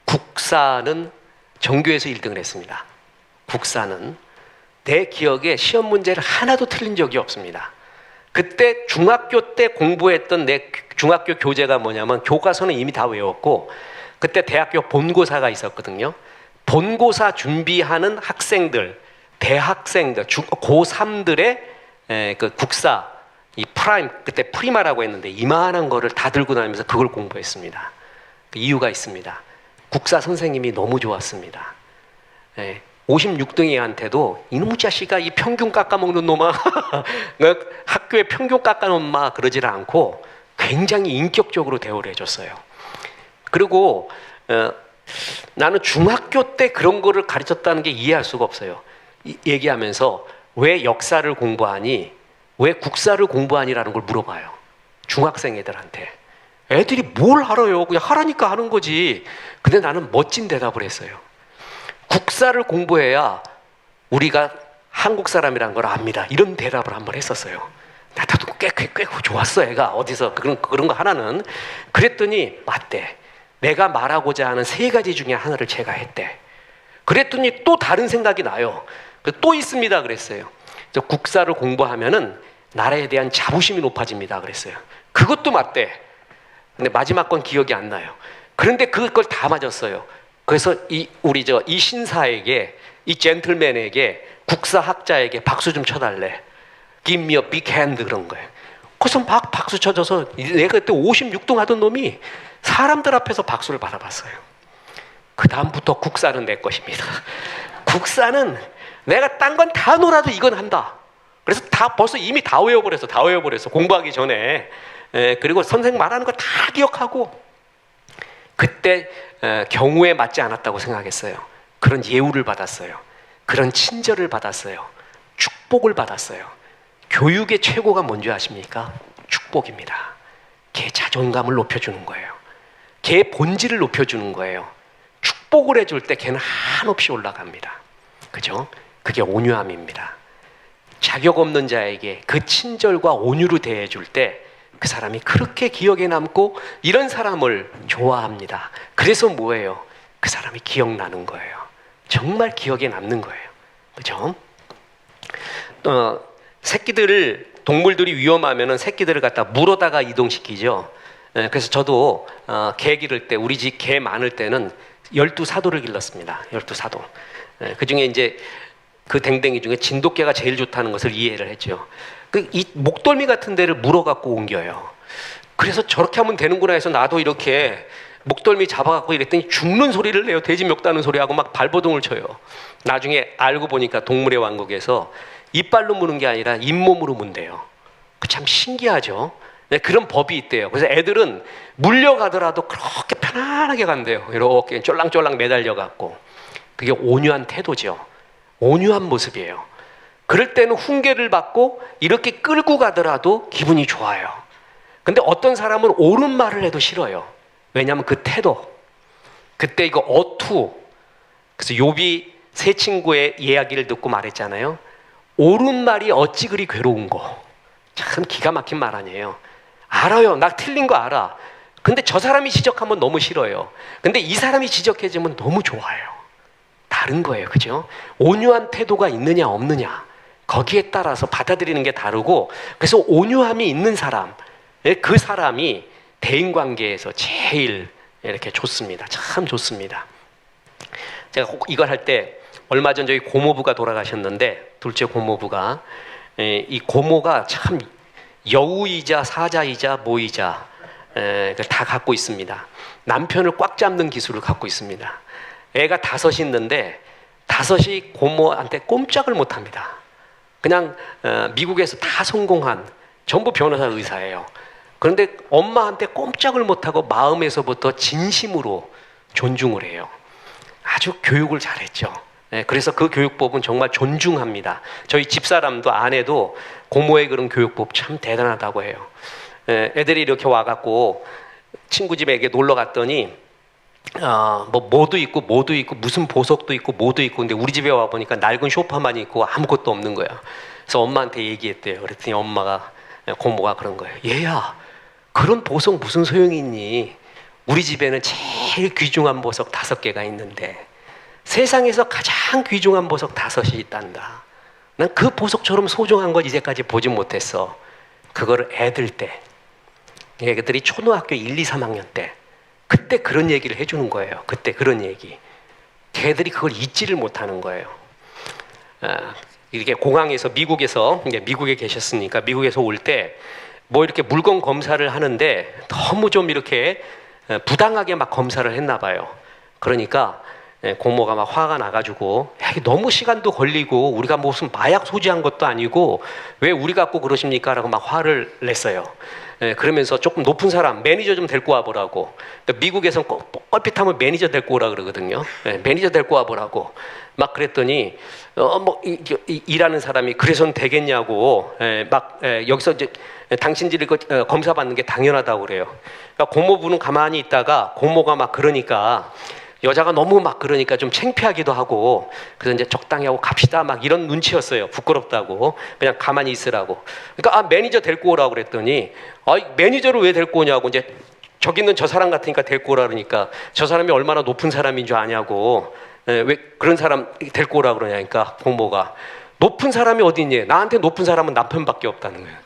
국사는 전교에서 1등을 했습니다. 국사는 내 기억에 시험 문제를 하나도 틀린 적이 없습니다. 그때 중학교 때 공부했던 내 중학교 교재가 뭐냐면 교과서는 이미 다 외웠고, 그때 대학교 본고사가 있었거든요. 본고사 준비하는 학생들, 대학생들, 고3들의 그 국사, 이 프라임, 그때 프리마라고 했는데 이만한 거를 다 들고 다니면서 그걸 공부했습니다. 그 이유가 있습니다. 국사 선생님이 너무 좋았습니다. 56등이한테도 이놈의 자식아, 이 평균 깎아먹는 놈아, 학교에 평균 깎아놓은 마 그러지를 않고 굉장히 인격적으로 대우를 해줬어요. 그리고 나는 중학교 때 그런 거를 가르쳤다는 게 이해할 수가 없어요. 얘기하면서 왜 역사를 공부하니, 왜 국사를 공부하니라는 걸 물어봐요. 중학생 애들한테. 애들이 뭘 알아요? 그냥 하라니까 하는 거지. 근데 나는 멋진 대답을 했어요. 국사를 공부해야 우리가 한국 사람이란 걸 압니다. 이런 대답을 한번 했었어요. 나도 꽤 좋았어, 애가. 어디서 그런 거 하나는. 그랬더니 맞대. 내가 말하고자 하는 세 가지 중에 하나를 제가 했대. 그랬더니 또 다른 생각이 나요. 또 있습니다 그랬어요. 국사를 공부하면은 나라에 대한 자부심이 높아집니다 그랬어요. 그것도 맞대. 근데 마지막 건 기억이 안 나요. 그런데 그걸 다 맞았어요. 그래서 이 신사에게, 이 젠틀맨에게, 국사학자에게 박수 좀 쳐달래. Give me a big hand 그런 거예요. 그래서 막 박수 쳐줘서 내가 그때 56등 하던 놈이 사람들 앞에서 박수를 받아봤어요. 그 다음부터 국사는 내 것입니다. 국사는 내가 딴 건 다 놀아도 이건 한다. 그래서 벌써 이미 다 외워버렸어. 공부하기 전에. 그리고 선생 말하는 거 다 기억하고. 그때 경우에 맞지 않았다고 생각했어요. 그런 예우를 받았어요. 그런 친절을 받았어요. 축복을 받았어요. 교육의 최고가 뭔지 아십니까? 축복입니다. 걔 자존감을 높여주는 거예요. 걔 본질을 높여주는 거예요. 축복을 해줄 때 걔는 한없이 올라갑니다. 그죠? 그게 온유함입니다. 자격 없는 자에게 그 친절과 온유로 대해줄 때 그 사람이 그렇게 기억에 남고 이런 사람을 좋아합니다. 그래서 뭐예요? 그 사람이 기억나는 거예요. 정말 기억에 남는 거예요. 그죠? 동물들이 위험하면은 새끼들을 갖다 물어다가 이동시키죠. 그래서 저도 개 기를 때, 우리 집 개 많을 때는 12사도를 길렀습니다. 12사도. 그 중에 이제 그 댕댕이 중에 진돗개가 제일 좋다는 것을 이해를 했죠. 이 목덜미 같은 데를 물어갖고 옮겨요. 그래서 저렇게 하면 되는구나 해서 나도 이렇게 목덜미 잡아갖고 이랬더니 죽는 소리를 내요. 돼지 멱다는 소리하고 막 발버둥을 쳐요. 나중에 알고 보니까 동물의 왕국에서 이빨로 무는 게 아니라 잇몸으로 문대요. 참 신기하죠. 네, 그런 법이 있대요. 그래서 애들은 물려가더라도 그렇게 편안하게 간대요. 이렇게 쫄랑쫄랑 매달려갖고. 그게 온유한 태도죠. 온유한 모습이에요. 그럴 때는 훈계를 받고 이렇게 끌고 가더라도 기분이 좋아요. 근데 어떤 사람은 옳은 말을 해도 싫어요. 왜냐하면 그 태도. 그때 이거 어투. 그래서 욥이 세 친구의 이야기를 듣고 말했잖아요. 옳은 말이 어찌 그리 괴로운 거. 참 기가 막힌 말 아니에요. 알아요. 나 틀린 거 알아. 근데 저 사람이 지적하면 너무 싫어요. 근데 이 사람이 지적해주면 너무 좋아요. 다른 거예요. 그죠? 온유한 태도가 있느냐 없느냐. 거기에 따라서 받아들이는 게 다르고, 그래서 온유함이 있는 사람, 그 사람이 대인관계에서 제일 이렇게 좋습니다. 참 좋습니다. 제가 이걸 할 때 얼마 전 저희 고모부가 돌아가셨는데, 둘째 고모부가, 이 고모가 참 여우이자 사자이자 모이자 다 갖고 있습니다. 남편을 꽉 잡는 기술을 갖고 있습니다. 애가 5이 있는데 5이 고모한테 꼼짝을 못합니다. 그냥 미국에서 다 성공한 전부 변호사 의사예요. 그런데 엄마한테 꼼짝을 못하고 마음에서부터 진심으로 존중을 해요. 아주 교육을 잘했죠. 그래서 그 교육법은 정말 존중합니다. 저희 집사람도 아내도 고모의 그런 교육법 참 대단하다고 해요. 애들이 이렇게 와갖고 친구 집에 놀러 갔더니 뭐도 있고 무슨 보석도 있고 뭐도 있고, 근데 우리 집에 와 보니까 낡은 소파만 있고 아무것도 없는 거야. 그래서 엄마한테 얘기했대요. 그랬더니 고모가 그런 거예요. 얘야, 그런 보석 무슨 소용이 있니? 우리 집에는 제일 귀중한 보석 5개가 있는데 세상에서 가장 귀중한 보석 5이 있단다. 난 그 보석처럼 소중한 걸 이제까지 보지 못했어. 그거를 애들이 초등학교 1, 2, 3학년 때 그때 그런 얘기를 해주는 거예요. 그때 그런 얘기. 걔들이 그걸 잊지를 못하는 거예요. 이렇게 공항에서 미국에 계셨으니까 미국에서 올 때 뭐 이렇게 물건 검사를 하는데 너무 좀 이렇게 부당하게 막 검사를 했나 봐요. 그러니까 고모가 막 화가 나가지고, 야, 너무 시간도 걸리고 우리가 무슨 마약 소지한 것도 아니고 왜 우리 갖고 그러십니까? 라고 막 화를 냈어요. 그러면서 조금 높은 사람 매니저 좀 데리고 와보라고. 그러니까 미국에서는 껄핏하면 매니저 데리고 오라 그러거든요. 매니저 데리고 와보라고 막 그랬더니 일하는 사람이 그래서는 되겠냐고 여기서 이제 당신들이 검사 받는 게 당연하다고 그래요. 그러니까 고모부는 가만히 있다가 고모가 막 그러니까 여자가 너무 막 그러니까 좀 창피하기도 하고, 그래서 이제 적당히 하고 갑시다 막 이런 눈치였어요. 부끄럽다고 그냥 가만히 있으라고. 그러니까 매니저 데리고 오라고 그랬더니 매니저를 왜 데리고 오냐고, 이제 저기 있는 저 사람 같으니까 데리고 오라 그러니까 저 사람이 얼마나 높은 사람인 줄 아냐고, 왜 그런 사람 데리고 오라 그러냐니까 고모가, 높은 사람이 어디 있니? 나한테 높은 사람은 남편밖에 없다는 거예요.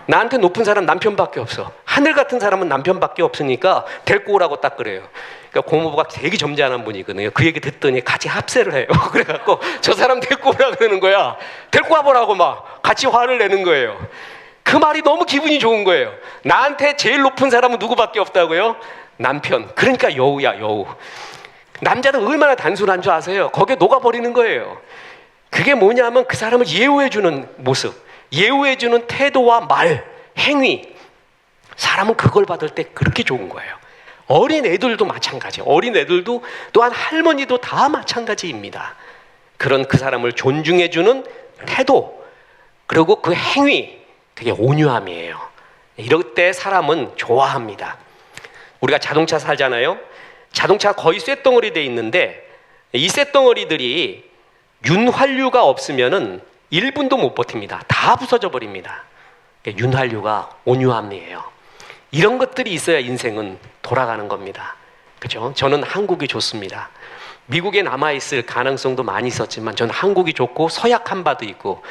나한테 높은 사람 남편밖에 없어. 하늘 같은 사람은 남편밖에 없으니까 데리고 오라고 딱 그래요. 그러니까 고모부가 되게 점잖은 분이거든요. 그 얘기 듣더니 같이 합세를 해요. 그래갖고 저 사람 데리고 오라 그러는 거야. 데리고 와보라고 막 같이 화를 내는 거예요. 그 말이 너무 기분이 좋은 거예요. 나한테 제일 높은 사람은 누구밖에 없다고요? 남편. 그러니까 여우야, 여우. 남자는 얼마나 단순한 줄 아세요? 거기에 녹아버리는 거예요. 그게 뭐냐면 그 사람을 예우해주는 모습, 예우해주는 태도와 말, 행위. 사람은 그걸 받을 때 그렇게 좋은 거예요. 어린 애들도 마찬가지. 어린 애들도 또한 할머니도 다 마찬가지입니다. 그런 그 사람을 존중해주는 태도, 그리고 그 행위, 그게 온유함이에요. 이럴 때 사람은 좋아합니다. 우리가 자동차 사잖아요. 자동차 거의 쇳덩어리 돼 있는데 이 쇳덩어리들이 윤활유가 없으면은 1분도 못 버팁니다. 다 부서져 버립니다. 윤활유가 온유함이에요. 이런 것들이 있어야 인생은 돌아가는 겁니다. 그죠? 저는 한국이 좋습니다. 미국에 남아있을 가능성도 많이 있었지만 저는 한국이 좋고 서약한 바도 있고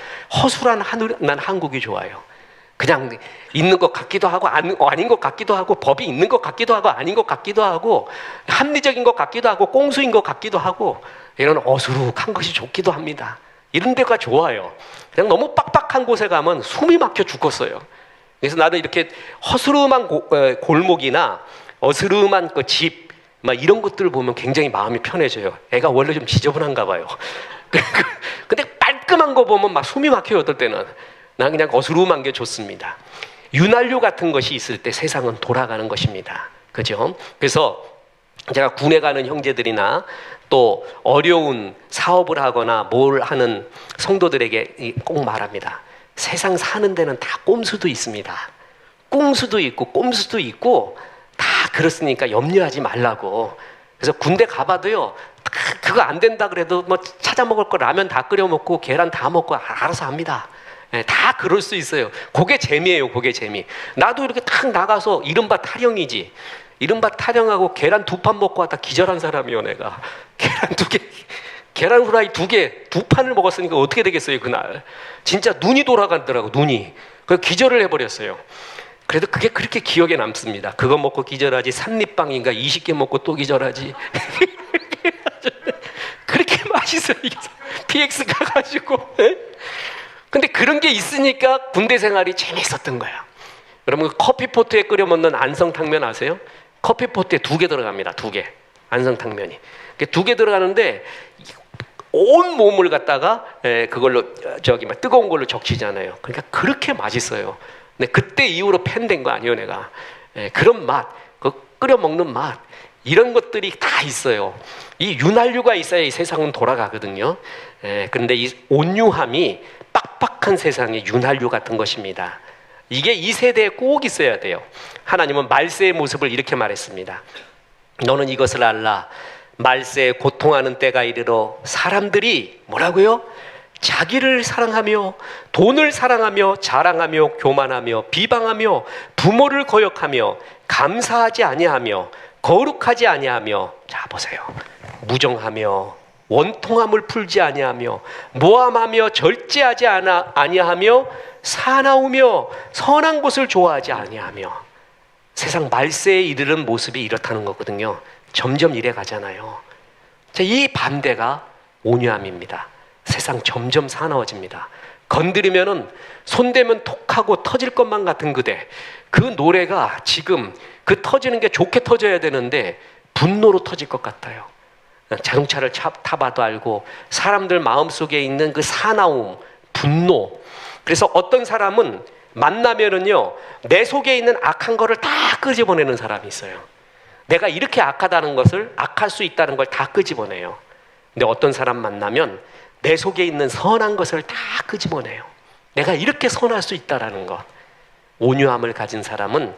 허술한 난 한국이 좋아요. 그냥 있는 것 같기도 하고 아닌 것 같기도 하고, 법이 있는 것 같기도 하고 아닌 것 같기도 하고, 합리적인 것 같기도 하고 꽁수인 것 같기도 하고, 이런 어수룩한 것이 좋기도 합니다. 이런 데가 좋아요. 그냥 너무 빡빡한 곳에 가면 숨이 막혀 죽겠어요. 그래서 나는 이렇게 허스름한 골목이나 어스름한 그 집, 막 이런 것들을 보면 굉장히 마음이 편해져요. 애가 원래 좀 지저분한가 봐요. 근데 깔끔한 거 보면 막 숨이 막혀요. 어떨 때는 난 그냥 어스름한 게 좋습니다. 윤활유 같은 것이 있을 때 세상은 돌아가는 것입니다. 그죠? 그래서 제가 군에 가는 형제들이나 또 어려운 사업을 하거나 뭘 하는 성도들에게 꼭 말합니다. 세상 사는 데는 다 꼼수도 있습니다. 꽁수도 있고 꼼수도 있고 다 그렇으니까 염려하지 말라고. 그래서 군대 가봐도요, 그거 안 된다 그래도 뭐 찾아 먹을 거 라면 다 끓여 먹고 계란 다 먹고 알아서 합니다. 다 그럴 수 있어요. 그게 재미예요. 그게 재미. 나도 이렇게 탁 나가서 이른바 타령이지. 이른바 타령하고 계란 2판 먹고 왔다 기절한 사람이요. 내가 계란 2개, 계란 후라이 2개, 2판을 먹었으니까 어떻게 되겠어요 그날. 진짜 눈이 돌아가더라고. 눈이. 그래서 기절을 해버렸어요. 그래도 그게 그렇게 기억에 남습니다. 그거 먹고 기절하지, 산립빵인가 20개 먹고 또 기절하지. 그렇게 맛있어요. PX 가가지고. 근데 그런 게 있으니까 군대 생활이 재밌었던 거야. 여러분 커피포트에 끓여 먹는 안성탕면 아세요? 커피포트에 2개 들어갑니다. 2개. 안성탕면이 2개 들어가는데 온 몸을 갖다가 그걸로 막 뜨거운 걸로 적시잖아요. 그러니까 그렇게 맛있어요. 근데 그때 이후로 팬 된 거 아니에요, 내가. 그런 맛, 그 끓여 먹는 맛, 이런 것들이 다 있어요. 이 윤활유가 있어야 이 세상은 돌아가거든요. 그런데 이 온유함이 빡빡한 세상의 윤활유 같은 것입니다. 이게 이 세대에 꼭 있어야 돼요. 하나님은 말세의 모습을 이렇게 말했습니다. 너는 이것을 알라. 말세에 고통하는 때가 이르러 사람들이 뭐라고요? 자기를 사랑하며 돈을 사랑하며 자랑하며 교만하며 비방하며 부모를 거역하며 감사하지 아니하며 거룩하지 아니하며, 자 보세요, 무정하며 원통함을 풀지 아니하며 모함하며 절제하지 아니하며 사나우며 선한 것을 좋아하지 아니하며. 세상 말세에 이르는 모습이 이렇다는 거거든요. 점점 이래 가잖아요. 이 반대가 온유함입니다. 세상 점점 사나워집니다. 건드리면은 손대면 톡하고 터질 것만 같은 그대, 그 노래가 지금 그 터지는 게 좋게 터져야 되는데 분노로 터질 것 같아요. 자동차를 타봐도 알고 사람들 마음속에 있는 그 사나움, 분노. 그래서 어떤 사람은 만나면은요, 내 속에 있는 악한 거를 다 끄집어내는 사람이 있어요. 내가 이렇게 악하다는 것을, 악할 수 있다는 걸 다 끄집어내요. 근데 어떤 사람 만나면 내 속에 있는 선한 것을 다 끄집어내요. 내가 이렇게 선할 수 있다라는 것. 온유함을 가진 사람은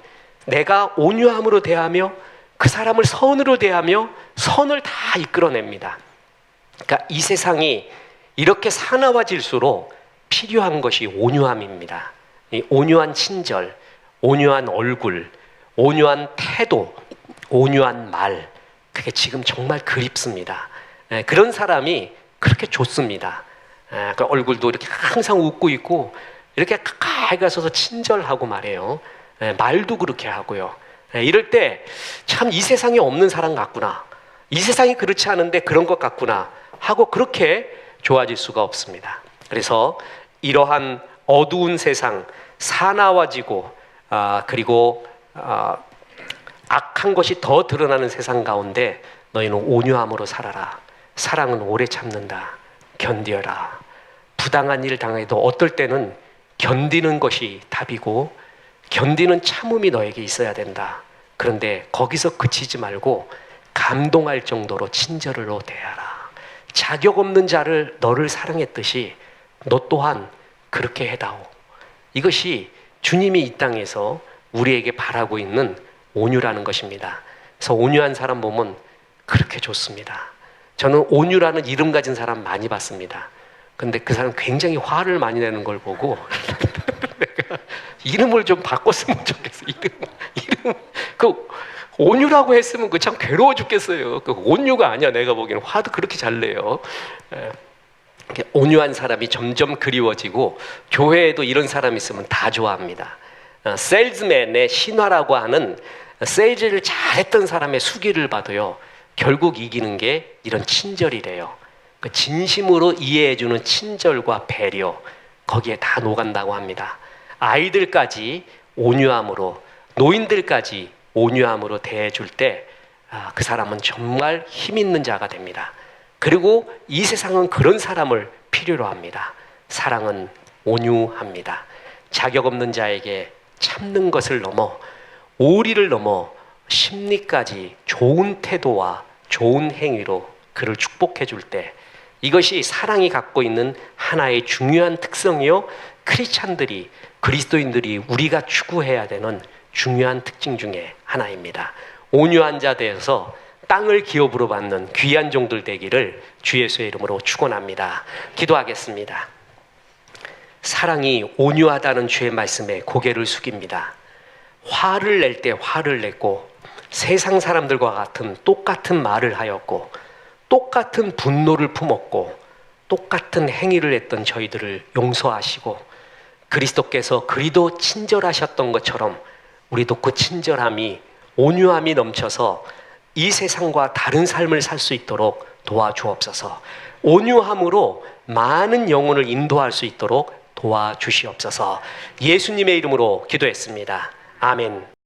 내가 온유함으로 대하며 그 사람을 선으로 대하며 선을 다 이끌어냅니다. 그러니까 이 세상이 이렇게 사나워질수록 필요한 것이 온유함입니다. 이 온유한 친절, 온유한 얼굴, 온유한 태도, 온유한 말, 그게 지금 정말 그립습니다. 그런 사람이 그렇게 좋습니다. 그 얼굴도 이렇게 항상 웃고 있고 이렇게 가까이 가서서 친절하고 말해요. 말도 그렇게 하고요. 이럴 때 참 이 세상에 없는 사람 같구나, 이 세상이 그렇지 않은데 그런 것 같구나 하고 그렇게 좋아질 수가 없습니다. 그래서 이러한 어두운 세상, 사나워지고 그리고 악한 것이 더 드러나는 세상 가운데 너희는 온유함으로 살아라. 사랑은 오래 참는다. 견뎌라. 부당한 일 당해도 어떨 때는 견디는 것이 답이고 견디는 참음이 너에게 있어야 된다. 그런데 거기서 그치지 말고 감동할 정도로 친절으로 대하라. 자격 없는 자를 너를 사랑했듯이 너 또한 그렇게 해다오. 이것이 주님이 이 땅에서 우리에게 바라고 있는 온유라는 것입니다. 그래서 온유한 사람 보면 그렇게 좋습니다. 저는 온유라는 이름 가진 사람 많이 봤습니다. 근데 그 사람 굉장히 화를 많이 내는 걸 보고 내가 이름을 좀 바꿨으면 좋겠어. 이름 그 온유라고 했으면 그 참 괴로워 죽겠어요. 그 온유가 아니야. 내가 보기에는 화도 그렇게 잘 내요. 온유한 사람이 점점 그리워지고 교회에도 이런 사람이 있으면 다 좋아합니다. 세일즈맨의 신화라고 하는 세일즈를 잘했던 사람의 수기를 봐도요, 결국 이기는 게 이런 친절이래요. 그 진심으로 이해해주는 친절과 배려, 거기에 다 녹아간다고 합니다. 아이들까지 온유함으로, 노인들까지 온유함으로 대해줄 때 그 사람은 정말 힘 있는 자가 됩니다. 그리고 이 세상은 그런 사람을 필요로 합니다. 사랑은 온유합니다. 자격 없는 자에게 참는 것을 넘어 오리를 넘어 심리까지 좋은 태도와 좋은 행위로 그를 축복해 줄 때, 이것이 사랑이 갖고 있는 하나의 중요한 특성이요, 크리스찬들이, 그리스도인들이 우리가 추구해야 되는 중요한 특징 중에 하나입니다. 온유한 자 되어서 땅을 기업으로 받는 귀한 종들 되기를 주 예수의 이름으로 축원합니다. 기도하겠습니다. 사랑이 온유하다는 주의 말씀에 고개를 숙입니다. 화를 낼 때 화를 냈고 세상 사람들과 같은 똑같은 말을 하였고 똑같은 분노를 품었고 똑같은 행위를 했던 저희들을 용서하시고 그리스도께서 그리도 친절하셨던 것처럼 우리도 그 친절함이, 온유함이 넘쳐서 이 세상과 다른 삶을 살 수 있도록 도와주옵소서. 온유함으로 많은 영혼을 인도할 수 있도록 도와주시옵소서. 예수님의 이름으로 기도했습니다. 아멘.